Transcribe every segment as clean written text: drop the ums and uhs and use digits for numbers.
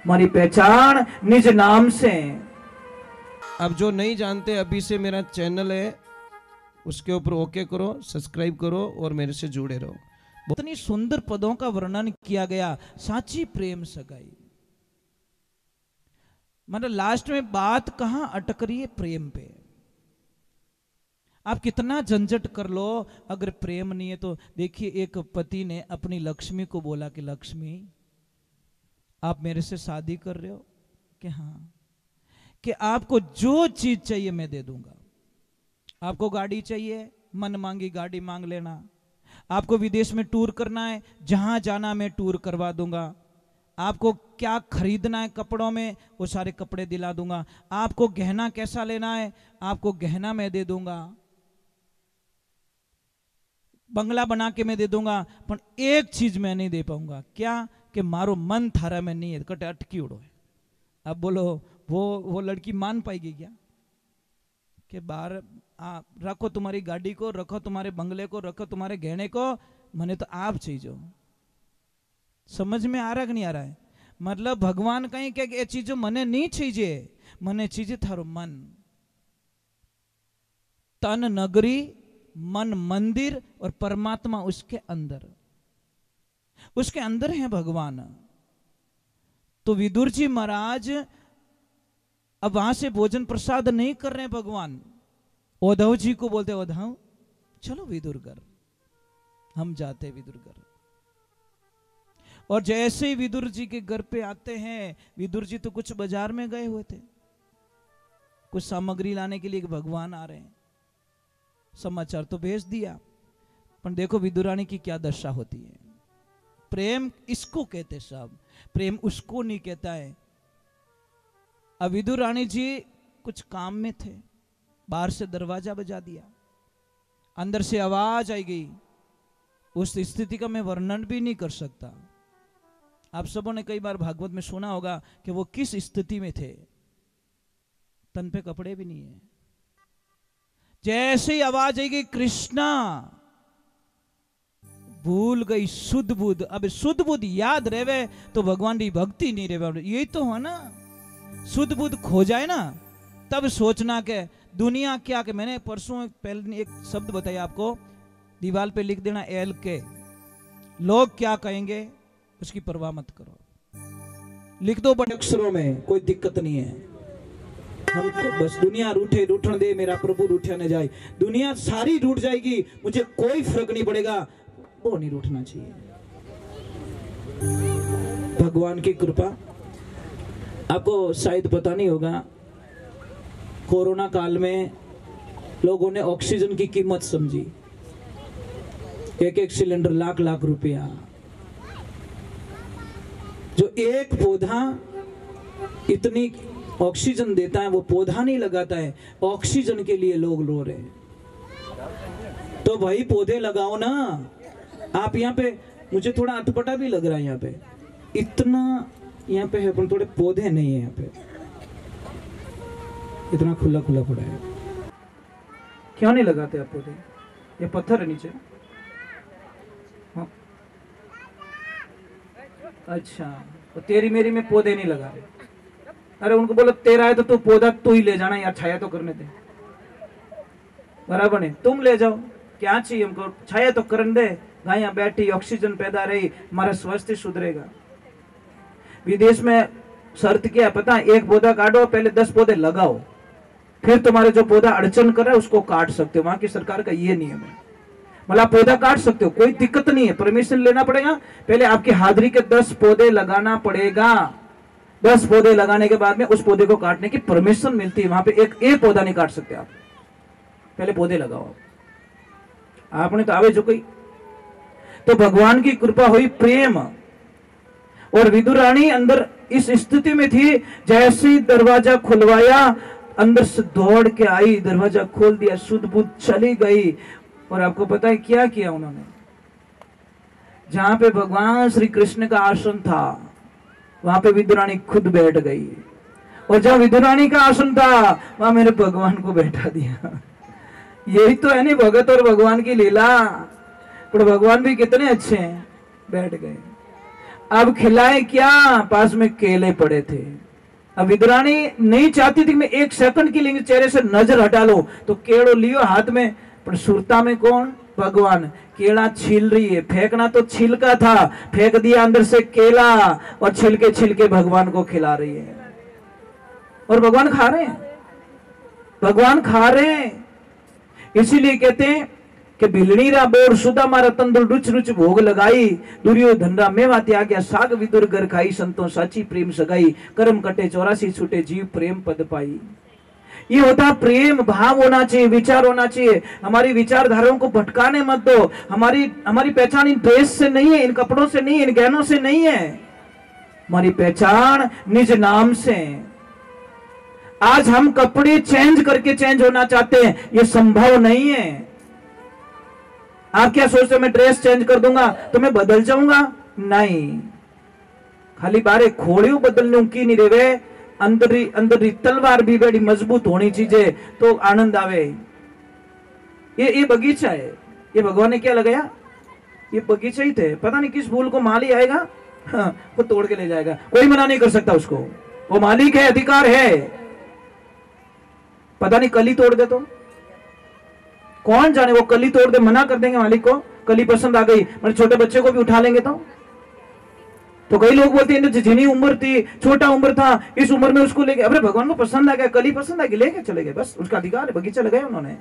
हमारी पहचान निज नाम से। अब जो नहीं जानते, अभी से मेरा चैनल है, उसके ऊपर ओके करो, सब्सक्राइब करो और मेरे से जुड़े रहो। इतनी सुंदर पदों का वर्णन किया गया, साची प्रेम सगाई। मतलब लास्ट में बात कहां अटक रही है? प्रेम पे। आप कितना झंझट कर लो, अगर प्रेम नहीं है तो देखिए, एक पति ने अपनी लक्ष्मी को बोला कि लक्ष्मी, आप मेरे से शादी कर रहे हो? कि हाँ। कि आपको जो चीज चाहिए मैं दे दूंगा। आपको गाड़ी चाहिए, मन मांगी गाड़ी मांग लेना। आपको विदेश में टूर करना है, जहां जाना मैं टूर करवा दूंगा। आपको क्या खरीदना है कपड़ों में, वो सारे कपड़े दिला दूंगा। आपको गहना कैसा लेना है, आपको गहना मैं दे दूंगा। बंगला बना के मैं दे दूंगा, पर एक चीज मैं नहीं दे पाऊंगा। क्या? कि मारो मन थारा में नहीं है, कटे अटकी उड़ो है। अब बोलो, वो लड़की मान पाएगी क्या? कि बाहर रखो तुम्हारी गाड़ी को, रखो तुम्हारे बंगले को, रखो तुम्हारे गहने को, मने तो आप चाहिए। समझ में आ रहा कि नहीं आ रहा है? मतलब भगवान कहीं के ये चीजों मने नहीं चाहिए, मने चाहिए थारो मन। तन नगरी, मन मंदिर, और परमात्मा उसके अंदर, उसके अंदर है भगवान। तो विदुर जी महाराज अब वहां से भोजन प्रसाद नहीं कर रहे हैं भगवान। उद्धव जी को बोलते, उद्धव चलो विदुरगढ़, हम जाते विदुरगढ़। और जैसे ही विदुर जी के घर पे आते हैं, विदुर जी तो कुछ बाजार में गए हुए थे, कुछ सामग्री लाने के लिए, भगवान आ रहे हैं। समाचार तो भेज दिया, पर देखो विदुरानी की क्या दशा होती है। प्रेम इसको कहते सब, प्रेम उसको नहीं कहता है। अब विदुर रानी जी कुछ काम में थे, बाहर से दरवाजा बजा दिया, अंदर से आवाज आई गई। उस स्थिति का मैं वर्णन भी नहीं कर सकता। आप सबों ने कई बार भागवत में सुना होगा कि वो किस स्थिति में थे। तन पे कपड़े भी नहीं है। जैसे ही आवाज आएगी कृष्णा, भूल गई शुद्ध बुद्ध। अब शुद्ध बुद्ध याद रहे तो भगवान की भक्ति नहीं रहे। यही तो है ना, शुद्ध बुद्ध खो जाए ना, तब सोचना के दुनिया क्या। के मैंने परसों पहले एक शब्द बताया आपको, दीवार पे लिख देना एल के, लोग क्या कहेंगे उसकी परवाह मत करो। लिख दो बड़े अक्षरों में, कोई दिक्कत नहीं है। हम तो बस दुनिया रूठे रूठन दे, मेरा प्रभु रूठा न जाए। दुनिया सारी रूठ जाएगी, मुझे कोई फर्क नहीं पड़ेगा, वो नहीं रूठना चाहिए। भगवान की कृपा। आपको शायद पता नहीं होगा, कोरोना काल में लोगों ने ऑक्सीजन की कीमत समझी। एक एक सिलेंडर लाख लाख रुपया। जो एक पौधा इतनी ऑक्सीजन देता है, वो पौधा नहीं लगाता है। ऑक्सीजन के लिए लोग रो रहे हैं। तो भाई पौधे लगाओ ना। आप यहाँ पे, मुझे थोड़ा अटपटा भी लग रहा है, यहाँ पे इतना यहाँ पे है, पर थोड़े पौधे नहीं है यहाँ पे, इतना खुला खुला पड़ा है। क्यों नहीं लगाते आप पौधे? ये पत्थर है नीचे। हाँ। अच्छा, तो तेरी मेरी में पौधे नहीं लगा रहे। अरे उनको बोलो तेरा है तो तू पौधा तू ही ले जाना यार, छाया तो करने दे। बराबर है, तुम ले जाओ, क्या चाहिए हमको, छाया तो करने दे। गायें बैठी, ऑक्सीजन पैदा रही, हमारा स्वास्थ्य सुधरेगा। विदेश में शर्त क्या है पता है? एक पौधा काटो, पहले 10 पौधे लगाओ, फिर तुम्हारे जो पौधा अड़चन कर रहा है उसको काट सकते हो। वहां की सरकार का ये नियम है। मतलब पौधा काट सकते हो, कोई दिक्कत नहीं है, परमिशन लेना पड़ेगा। पहले आपकी हाजिरी के 10 पौधे लगाना पड़ेगा। 10 पौधे लगाने के बाद में उस पौधे को काटने की परमिशन मिलती है। वहां पे एक पौधा नहीं काट सकते आप, पहले पौधे लगाओ। आपने तो आवे जो कोई। तो भगवान की कृपा हुई, प्रेम। और विदुर रानी अंदर इस स्थिति में थी, जैसे ही दरवाजा खुलवाया, अंदर से दौड़ के आई, दरवाजा खोल दिया, शुद्ध बुद्ध चली गई। और आपको पता है क्या किया उन्होंने? जहां पे भगवान श्री कृष्ण का आसन था, वहां पे विदुरानी खुद बैठ गई। और जहां विदुरानी का आसन था, वहां मेरे भगवान को बैठा दिया। यही तो है नहीं भगत और भगवान की लीला। पर भगवान भी कितने अच्छे हैं, बैठ गए। अब खिलाए क्या, पास में केले पड़े थे। अब विदुरानी नहीं चाहती थी कि मैं एक सेकंड के लिए चेहरे से नजर हटा लो, तो केड़ो लियो हाथ में, पर सुरता में कौन, भगवान। केला छील रही है, फेंकना तो छिलका था, फेंक दिया अंदर से केला, और छिलके छिलके भगवान को खिला रही है। और भगवान खा रहे हैं, भगवान खा रहे हैं। इसीलिए कहते हैं कि भिलनी रा बोर सुदा मारा तंदुल रुच रुच भोग लगाई, दुर्योधन रा मेवा त्याग्या साग विदुर घर खाई, संतों साची प्रेम सगाई, कर्म कटे 84 छूटे जीव प्रेम पद पाई। ये होता है प्रेम, भाव होना चाहिए, विचार होना चाहिए। हमारी विचारधाराओं को भटकाने मत दो। हमारी पहचान इन ड्रेस से नहीं है, इन कपड़ों से नहीं है, इन गहनों से नहीं है। हमारी पहचान निज नाम से। आज हम कपड़े चेंज करके चेंज होना चाहते हैं, ये संभव नहीं है। आप क्या सोचते हैं मैं ड्रेस चेंज कर दूंगा तो मैं बदल जाऊंगा? नहीं, खाली बारे खोड़ियों बदलने की नहीं रेवे, अंदर तलवार भी बड़ी मजबूत होनी चाहिए तो आनंद आवे। ये बगीचा है, ये भगवान ने क्या लगाया, ये बगीचा ही थे। पता नहीं किस फूल को माली आएगा, हाँ, वो तोड़ के ले जाएगा, कोई मना नहीं कर सकता उसको, वो मालिक है, अधिकार है। पता नहीं कली तोड़ दे तो कौन जाने, वो कली तोड़ दे, मना कर देंगे मालिक को, कली पसंद आ गई, मतलब छोटे बच्चे को भी उठा लेंगे तो कई लोग बोलते हैं जितनी उम्र थी, छोटा उम्र था, इस उम्र में उसको लेके, अरे भगवान को पसंद आ गया, कली पसंद आ गई, लेके चले गए, बस उसका अधिकार है, बगीचा लगाया उन्होंने,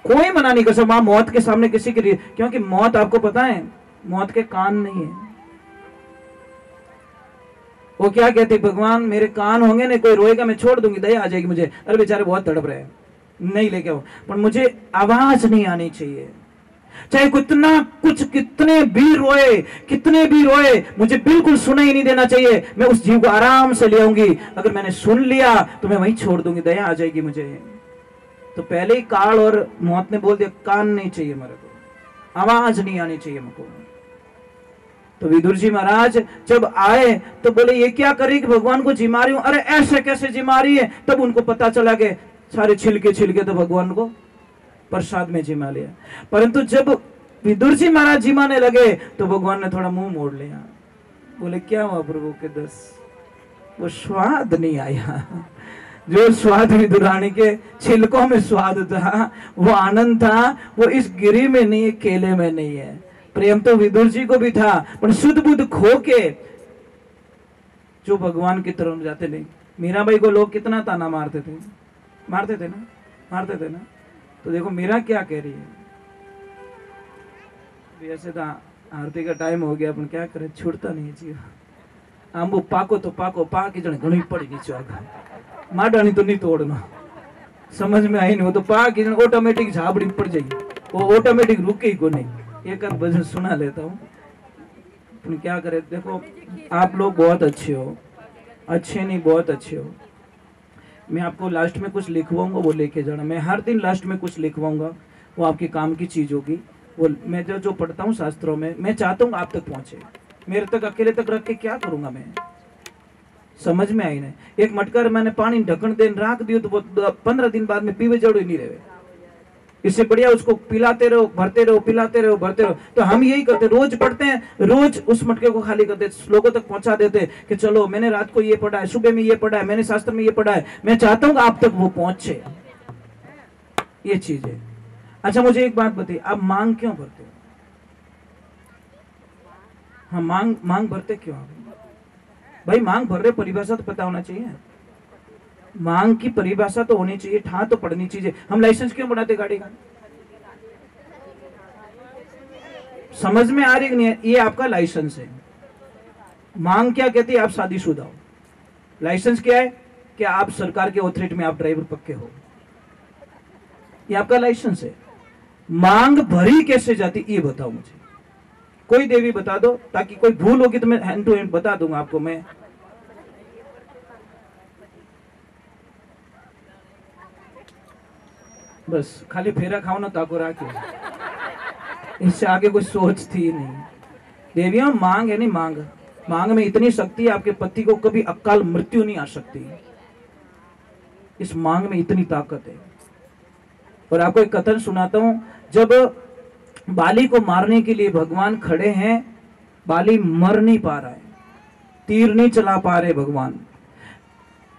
कोई मना नहीं कर सकता। मौत के सामने किसी के लिए, क्योंकि मौत आपको पता है मौत के कान नहीं है। वो क्या कहते, भगवान मेरे कान होंगे ना, कोई रोएगा मैं छोड़ दूंगी, दया आ जाएगी मुझे, अरे बेचारे बहुत तड़प रहे हैं, नहीं लेके आओ, पर मुझे आवाज नहीं आनी चाहिए, चाहे कितना कुछ कितने भी रोए, मुझे बिल्कुल सुनाई नहीं देना चाहिए। मैं उस जीव को आराम से ले आऊंगी, अगर मैंने सुन लिया तो मैं वहीं छोड़ दूंगी, दया आ जाएगी मुझे। तो पहले ही काल और मौत ने बोल दिया, कान नहीं चाहिए मेरे को, आवाज नहीं आनी चाहिए मुझको। तो विदुर जी महाराज जब आए तो बोले ये क्या करी कि भगवान को जिमा रही हूं, अरे ऐसे कैसे जिमा रही है। तब उनको पता चला कि सारे छिलके तो भगवान को प्रसाद में जिमा लिया। परंतु जब विदुर जी महाराज जिमाने लगे तो भगवान ने थोड़ा मुंह मोड़ लिया, बोले क्या हुआ प्रभु के दस, वो स्वाद नहीं आया, जो स्वाद विदुरानी के छिलकों में स्वाद था, वो आनंद था, वो इस गिरी में नहीं है, केले में नहीं है। प्रेम तो विदुर जी को भी था, पर शुद्ध बुद्ध खो के जो भगवान की तरफ जाते नहीं। मीराबाई को लोग कितना ताना मारते थे ना। तो देखो मीरा क्या कह रही है, वैसे तो आरती का टाइम हो गया, अपन क्या करें, छूटता नहीं जीव। आंबो पाको तो पाको, पाकी जने घणी पड़ेगी चागा, माडानी तो नहीं तोड़ना, समझ में आई नहीं, वो तो पाकी जने ऑटोमेटिक झाबड़ी पड़ जाएगी, वो ऑटोमेटिक रुके ही को नहीं। एक आध भजन सुना लेता हूँ, अपन क्या करें। देखो आप लोग बहुत अच्छे हो, अच्छे नहीं बहुत अच्छे हो। मैं आपको लास्ट में कुछ लिखवाऊंगा, वो लेके जाना। मैं हर दिन लास्ट में कुछ लिखवाऊंगा, वो आपके काम की चीज होगी। वो मैं जो पढ़ता हूँ शास्त्रों में, मैं चाहता हूँ आप तक पहुंचे, मेरे तक अकेले तक रख के क्या करूंगा मैं, समझ में आई नहीं। एक मटका मैंने पानी ढक्कन देन रख दियो तो वो 15 दिन बाद में पीवे जड़ो ही नहीं रहे। इससे बढ़िया उसको पिलाते रहो, भरते रहो, पिलाते रहो, भरते रहो। तो हम यही करते, रोज पढ़ते हैं, रोज उस मटके को खाली करते, लोगों तक पहुंचा देते कि चलो मैंने रात को ये पढ़ा है, सुबह में ये पढ़ा है, मैंने शास्त्र में ये पढ़ा है। मैं चाहता हूँ आप तक वो पहुंचे, ये चीज है। अच्छा मुझे एक बात बताइए, आप मांग क्यों भरते हो? हाँ मांग भरते क्यों आप? भाई मांग भर रहे, परिभाषा तो पता होना चाहिए, मांग की परिभाषा तो होनी चाहिए, ठा तो पढ़नी चाहिए। हम लाइसेंस क्यों बनाते गाड़ी का? समझ में आ रही कि नहीं? ये आपका लाइसेंस है। मांग क्या कहती है? आप शादीशुदा हो। लाइसेंस क्या है? कि आप सरकार के ऑथोरिटी में आप ड्राइवर पक्के हो, ये आपका लाइसेंस है। मांग भरी कैसे जाती ये बताओ मुझे, कोई देवी बता दो, ताकि कोई भूल होगी तो मैं हैंड टू हैंड बता दूंगा आपको। मैं बस खाली फेरा खाओ ना ताको राके, इससे आगे कोई सोच थी नहीं। देवियों मांग है नहीं, मांग में इतनी शक्ति है, आपके पति को कभी अकाल मृत्यु नहीं आ सकती, इस मांग में इतनी ताकत है। और आपको एक कथन सुनाता हूं, जब बाली को मारने के लिए भगवान खड़े हैं बाली मर नहीं पा रहा है, तीर नहीं चला पा रहे भगवान।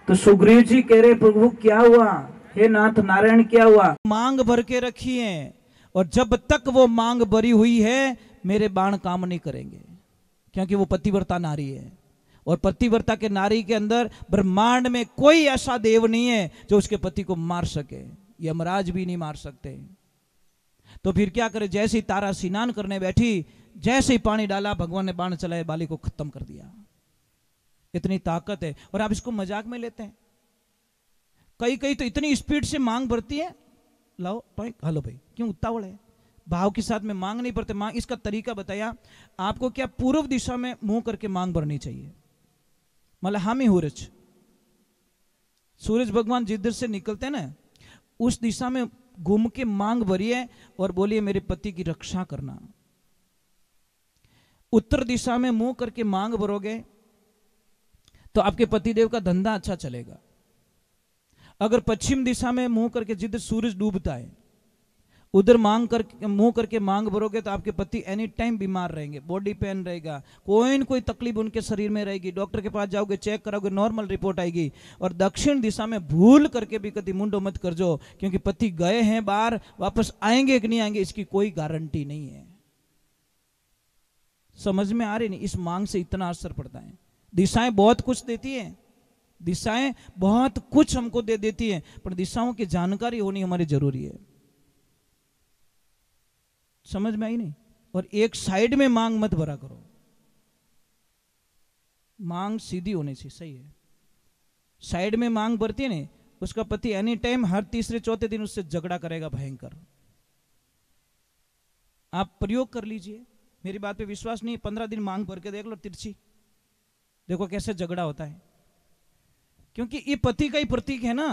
तो सुग्रीव जी कह रहे प्रभु क्या हुआ, हे नाथ नारायण क्या हुआ? मांग भर के रखी है और जब तक वो मांग भरी हुई है मेरे बाण काम नहीं करेंगे, क्योंकि वो पतिव्रता नारी है और पतिव्रता के नारी के अंदर ब्रह्मांड में कोई ऐसा देव नहीं है जो उसके पति को मार सके, यमराज भी नहीं मार सकते। तो फिर क्या करे, जैसे ही तारा स्नान करने बैठी, जैसे ही पानी डाला भगवान ने बाण चलाए, बाली को खत्म कर दिया। इतनी ताकत है और आप इसको मजाक में लेते हैं। कई कई तो इतनी स्पीड से मांग भरती है, लाओ हेलो भाई, क्यों उतावल है, भाव के साथ में मांग नहीं भरते। मांग इसका तरीका बताया आपको, क्या पूर्व दिशा में मुंह करके मांग भरनी चाहिए, मतलब हामी हुरच, सूरज भगवान जिधर से निकलते हैं ना उस दिशा में घूम के मांग भरिए और बोलिए मेरे पति की रक्षा करना। उत्तर दिशा में मुंह करके मांग भरोगे तो आपके पतिदेव का धंधा अच्छा चलेगा। अगर पश्चिम दिशा में मुंह करके जिधर सूरज डूबता है उधर मुंह करके मांग भरोगे तो आपके पति एनी टाइम बीमार रहेंगे, बॉडी पेन रहेगा, कोई न कोई तकलीफ उनके शरीर में रहेगी। डॉक्टर के पास जाओगे, चेक कराओगे, नॉर्मल रिपोर्ट आएगी। और दक्षिण दिशा में भूल करके भी कभी मुंडो मत कर जो, क्योंकि पति गए हैं बाहर, वापस आएंगे कि नहीं आएंगे इसकी कोई गारंटी नहीं है। समझ में आ रही नहीं? इस मांग से इतना असर पड़ता है। दिशाएं बहुत कुछ देती है, दिशाएं बहुत कुछ हमको दे देती है, पर दिशाओं की जानकारी होनी हमारी जरूरी है। समझ में आई नहीं? और एक साइड में मांग मत भरा करो, मांग सीधी होनी चाहिए। सही है, साइड में मांग भरती है ना, उसका पति एनी टाइम हर तीसरे चौथे दिन उससे झगड़ा करेगा भयंकर। आप प्रयोग कर लीजिए, मेरी बात पे विश्वास नहीं, 15 दिन मांग भर के देख लो तिरछी, देखो कैसे झगड़ा होता है, क्योंकि ये पति का ही प्रतीक है ना।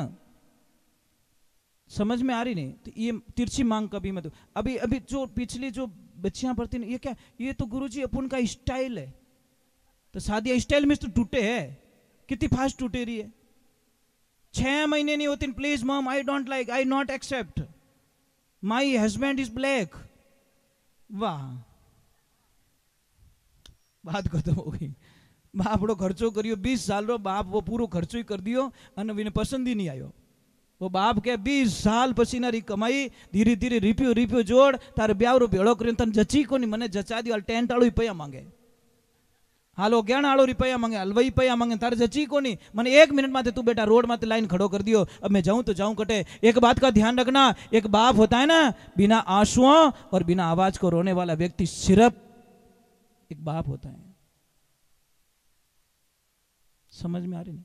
समझ में आ रही नहीं? तो ये तिरछी मांग कभी मत। अभी अभी जो पिछली जो बच्चियां पढ़ती ये क्या, ये तो गुरुजी अपन का स्टाइल है। तो शादी स्टाइल में तो टूटे है, कितनी फास्ट टूटे रही है। 6 महीने नहीं होती, please mom I don't like, I not accept, my husband is black. वाह, बात खत्म हो गई। बापड़ो खर्चो करियो 20 साल रो, बाप वो पूरो खर्चो ही कर दियो અને વિને પસંદ ही नहीं आयो। वो बाप के 20 साल पसीनारी कमाई, धीरे धीरे रिप्यो रिप्यो जोड़, तारे ब्यावरो भेड़ो करीने तने जची कोनी, मने जचा दियो, टेंट आळो रुपया मांगे, हालो 11 आळो रुपया मांगे, हलवाई रुपया मांगे, तारे जची कोनी, मने 1 मिनट माते तू बेटा रोड माते लाइन खड़ो कर दियो, अब मैं जाऊं तो जाऊं कटे। एक बात का ध्यान रखना, एक बाप होता है ना, बिना आंसुओं और बिना आवाज को रोने वाला व्यक्ति सिर्फ एक बाप होता है। समझ में आ रही नहीं?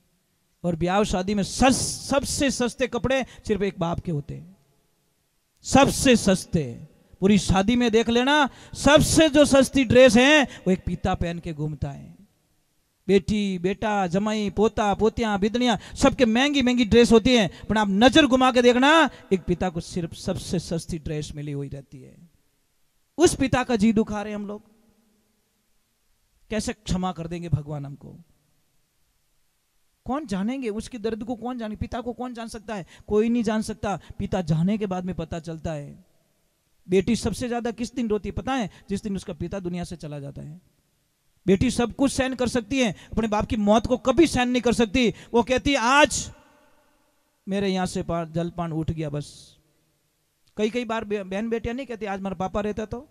और ब्याह शादी में सबसे सस्ते कपड़े सिर्फ एक बाप के होते हैं, सबसे सस्ते। पूरी शादी में देख लेना, सबसे जो सस्ती ड्रेस है वो एक पिता पहन के घूमता है। बेटी बेटा जमाई पोता पोतियां बिदनियां सबके महंगी महंगी ड्रेस होती है, पर आप नजर घुमा के देखना, एक पिता को सिर्फ सबसे सस्ती ड्रेस मिली हुई रहती है। उस पिता का जी दुखा रहे हम लोग, कैसे क्षमा कर देंगे भगवान हमको? कौन जानेंगे उसके दर्द को? कौन जाने? पिता को कौन जान सकता है? कोई नहीं जान सकता। पिता जाने के बाद में पता चलता है। बेटी सबसे ज्यादा किस दिन रोती पता है? जिस दिन उसका पिता दुनिया से चला जाता है। बेटी सब कुछ सहन कर सकती है, अपने बाप की मौत को कभी सहन नहीं कर सकती। वो कहती आज मेरे यहां से जलपान उठ गया बस। कई कई बार बहन बेटियां नहीं कहती आज हमारा पापा रहता तो।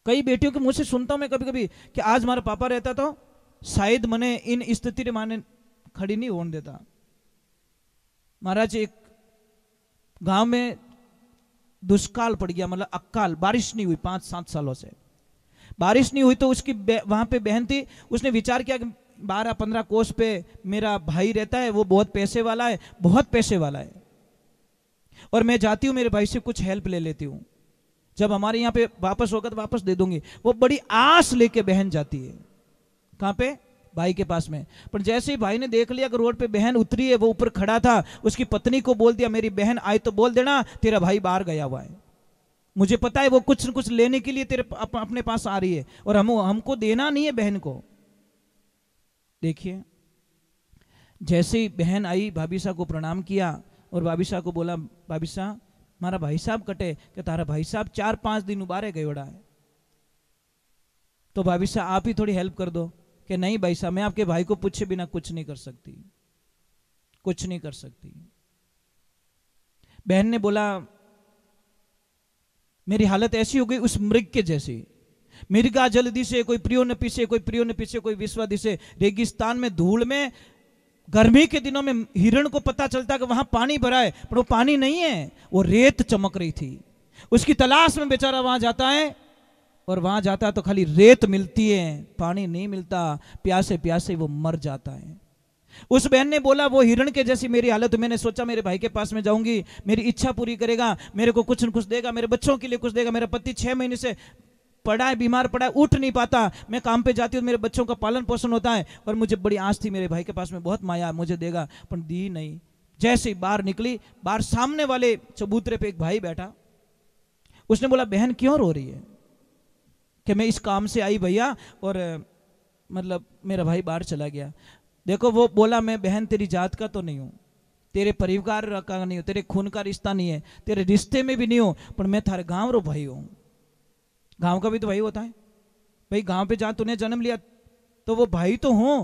कई बेटियों के मुंह से सुनता हूं मैं कभी कभी कि आज हमारा पापा रहता तो शायद मने इन स्थिति रे माने खड़ी नहीं होने देता। महाराज एक गांव में दुष्काल पड़ गया, मतलब अकाल, बारिश नहीं हुई 5-7 सालों से बारिश नहीं हुई। तो उसकी वहां पे बहन थी, उसने विचार किया कि 12-15 कोस पे मेरा भाई रहता है, वो बहुत पैसे वाला है, बहुत पैसे वाला है, और मैं जाती हूँ मेरे भाई से कुछ हेल्प ले लेती हूँ, जब हमारे यहाँ पे वापस होगा तो वापस दे दूंगी। वो बड़ी आस लेके बहन जाती है, कहां पे? भाई के पास में। पर जैसे ही भाई ने देख लिया कि रोड पे बहन उतरी है, वो ऊपर खड़ा था, उसकी पत्नी को बोल दिया मेरी बहन आई तो बोल देना तेरा भाई बाहर गया हुआ है, मुझे पता है वो कुछ न कुछ लेने के लिए तेरे अपने पास आ रही है, और हमको देना नहीं है बहन को। देखिए, जैसे ही बहन आई भाभी साहब को प्रणाम किया और भाभी साहब को बोला भाभी साहब मारा भाई साहब कटे कि तारा भाई साहब 4-5 दिन उबारे गयोड़ा है। तो भाभी साहब आप ही थोड़ी हेल्प कर दो कि नहीं भाई साहब मैं आपके भाई को पूछे बिना कुछ नहीं कर सकती, कुछ नहीं कर सकती। बहन ने बोला मेरी हालत ऐसी हो गई उस मृग के जैसी, मिर्गा जल्दी से कोई प्रियो न पीछे, कोई प्रियो न पीछे, कोई विश्वा दिसे। रेगिस्तान में धूल में गर्मी के दिनों में हिरण को पता चलता कि वहां पानी भरा है, पर वो पानी नहीं है, वो रेत चमक रही थी। उसकी तलाश में बेचारा वहां जाता है और वहां जाता है तो खाली रेत मिलती है, पानी नहीं मिलता, प्यासे प्यासे वो मर जाता है। उस बहन ने बोला वो हिरण के जैसी मेरी हालत। मैंने सोचा मेरे भाई के पास में जाऊंगी, मेरी इच्छा पूरी करेगा, मेरे को कुछ न कुछ देगा, मेरे बच्चों के लिए कुछ देगा। मेरा पति 6 महीने से पड़ा है, बीमार पड़ा है, उठ नहीं पाता, मैं काम पे जाती हूँ, मेरे बच्चों का पालन पोषण होता है, और मुझे बड़ी आस थी मेरे भाई के पास में बहुत माया मुझे देगा, पर दी नहीं। जैसे ही बाहर निकली, बाहर सामने वाले चबूतरे पे एक भाई बैठा। उसने बोला बहन क्यों रो रही है? कि मैं इस काम से आई भैया और मतलब मेरा भाई बाहर चला गया। देखो वो बोला मैं बहन तेरी जात का तो नहीं हूं, तेरे परिवार का नहीं हूं, तेरे खून का रिश्ता नहीं है, तेरे रिश्ते में भी नहीं हूं, पर मैं थारे गांव रो भाई हूं। गांव का भी तो भाई होता है भाई, गांव पे जहां तूने जन्म लिया तो वो भाई तो हो।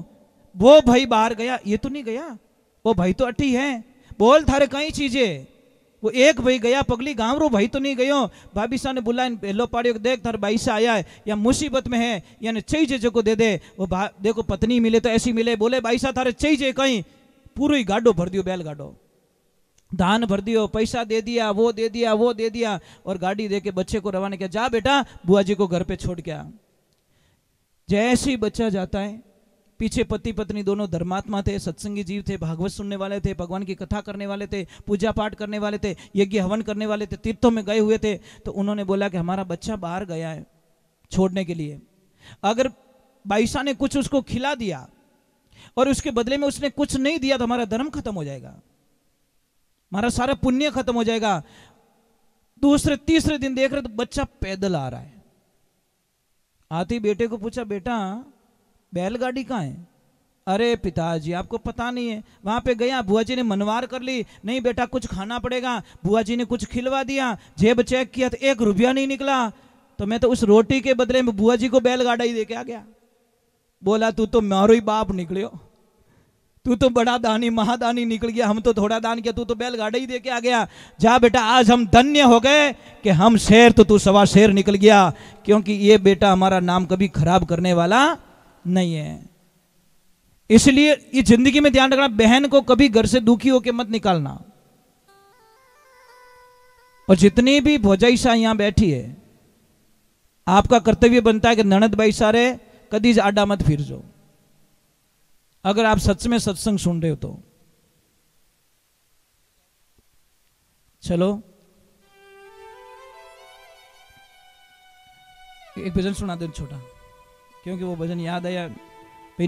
वो भाई बाहर गया, ये तो नहीं गया, वो भाई तो अटी है। बोल थारे कई चीजें, वो एक भाई गया पगली, गांव रो भाई तो नहीं गयो। भाभी साहब ने बुलाया पहलो पाड़ियो, देख थारे भाई से आया है या मुसीबत में है या चाहिए जो को दे दे। वो देखो पत्नी मिले तो ऐसी मिले। बोले भाई साहब थारे चाहिए कहीं, पूरा ही गाडो भर दियो, बैल गाडो धान भर दियो, पैसा दे दिया, वो दे दिया, वो दे दिया, और गाड़ी दे के बच्चे को रवाना किया, जा बेटा बुआ जी को घर पे छोड़ के आ। जैसे ही बच्चा जाता है, पीछे पति पत्नी दोनों धर्मात्मा थे, सत्संगी जीव थे, भागवत सुनने वाले थे, भगवान की कथा करने वाले थे, पूजा पाठ करने वाले थे, यज्ञ हवन करने वाले थे, तीर्थों में गए हुए थे। तो उन्होंने बोला कि हमारा बच्चा बाहर गया है छोड़ने के लिए, अगर बाईसा ने कुछ उसको खिला दिया और उसके बदले में उसने कुछ नहीं दिया तो हमारा धर्म खत्म हो जाएगा, हमारा सारा पुण्य खत्म हो जाएगा। दूसरे तीसरे दिन देख रहे तो बच्चा पैदल आ रहा है। आते ही बेटे को पूछा बेटा बैलगाड़ी कहाँ है? अरे पिताजी आपको पता नहीं है, वहां पे गया, बुआ जी ने मनवार कर ली, नहीं बेटा कुछ खाना पड़ेगा। बुआ जी ने कुछ खिलवा दिया, जेब चेक किया तो 1 रुपया नहीं निकला, तो मैं तो उस रोटी के बदले में बुआ जी को बैलगाड़ा ही दे के आ गया। बोला तू तो मारो ही बाप निकलियो, तू तो बड़ा दानी महादानी निकल गया, हम तो थोड़ा दान किया, तू तो बैलगाड़ा ही दे के आ गया। जा बेटा आज हम धन्य हो गए कि हम शेर तो तू सवा शेर निकल गया, क्योंकि ये बेटा हमारा नाम कभी खराब करने वाला नहीं है। इसलिए ये जिंदगी में ध्यान रखना, बहन को कभी घर से दुखी होकर मत निकालना। और जितनी भी भौजाई सा यहां बैठी है, आपका कर्तव्य बनता है कि ननद भाई सारे कदी आडा मत फिर जो, अगर आप सच में सत्संग सुन रहे हो तो। चलो एक भजन सुना दो छोटा, क्योंकि वो भजन याद आया भाई।